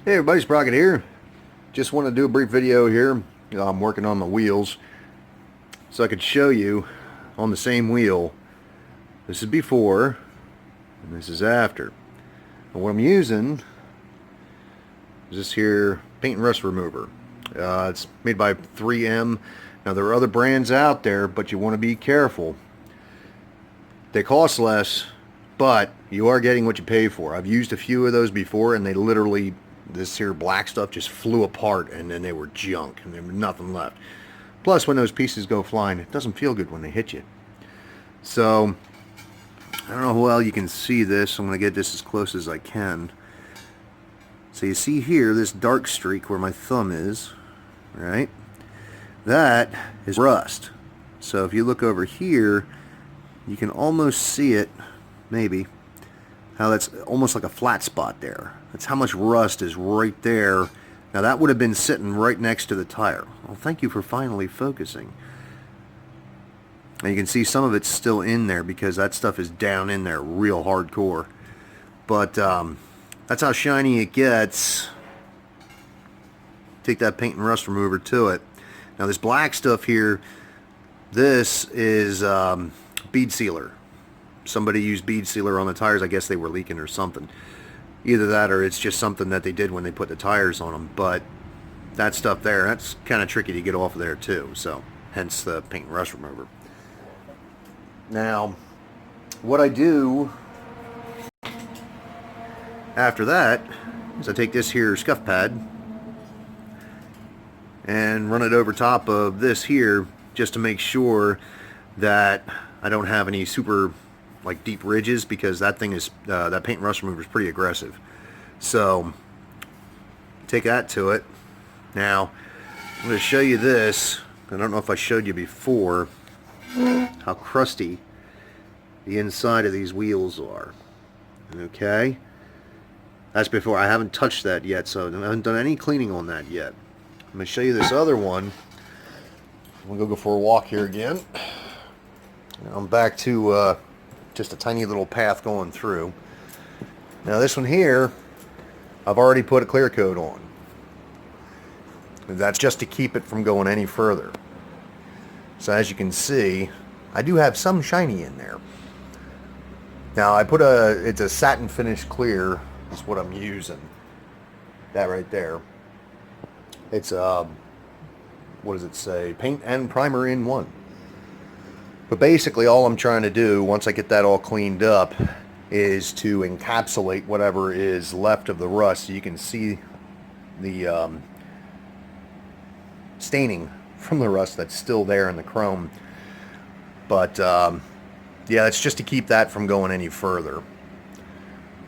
Hey everybody, Sprocket here. Just want to do a brief video here. I'm working on my wheels so I could show you on the same wheel. This is before and this is after. And what I'm using is this here paint and rust remover. It's made by 3M. Now there are other brands out there, but you want to be careful. They cost less, but you are getting what you pay for. I've used a few of those before and they literally, this here black stuff just flew apart and then they were junk and there was nothing left. Plus, when those pieces go flying, it doesn't feel good when they hit you. So I don't know how well you can see this. I'm going to get this as close as I can. So you see here this dark streak where my thumb is, right? That is rust. So if you look over here, you can almost see it, maybe, how that's almost like a flat spot there. That's how much rust is right there. Now that would have been sitting right next to the tire. Well, thank you for finally focusing. And you can see some of it's still in there because that stuff is down in there real hardcore. But that's how shiny it gets. Take that paint and rust remover to it. Now this black stuff here, this is bead sealer. Somebody used bead sealer on the tires. I guess they were leaking or something. Either that or it's just something that they did when they put the tires on them. But that stuff there, that's kind of tricky to get off of there too. So hence the paint and rust remover. Now what I do after that is I take this here scuff pad and run it over top of this here just to make sure that I don't have any super like deep ridges, because that thing is that paint and rust remover is pretty aggressive. So take that to it. Now I'm going to show you this. I don't know if I showed you before how crusty the inside of these wheels are. Okay, that's before. I haven't touched that yet, so I haven't done any cleaning on that yet. I'm going to show you this other one. I'm going to go for a walk here again. I'm back to just a tiny little path going through. Now this one here, I've already put a clear coat on. That's just to keep it from going any further. So as you can see, I do have some shiny in there. Now I put it's a satin finish clear is what I'm using. That right there. It's what does it say? Paint and primer in one. But basically all I'm trying to do once I get that all cleaned up is to encapsulate whatever is left of the rust. So you can see the staining from the rust that's still there in the chrome. But yeah, it's just to keep that from going any further.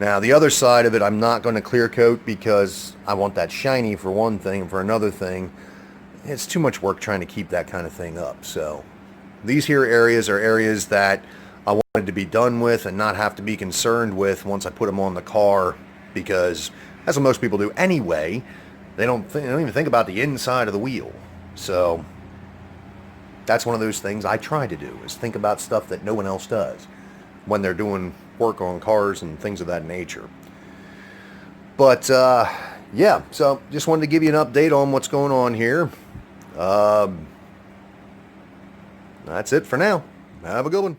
Now the other side of it I'm not going to clear coat because I want that shiny for one thing, and for another thing it's too much work trying to keep that kind of thing up. So these here areas are areas that I wanted to be done with and not have to be concerned with once I put them on the car, because that's what most people do anyway. They don't even think about the inside of the wheel. So that's one of those things I try to do, is think about stuff that no one else does when they're doing work on cars and things of that nature. But yeah, so just wanted to give you an update on what's going on here. That's it for now. Have a good one.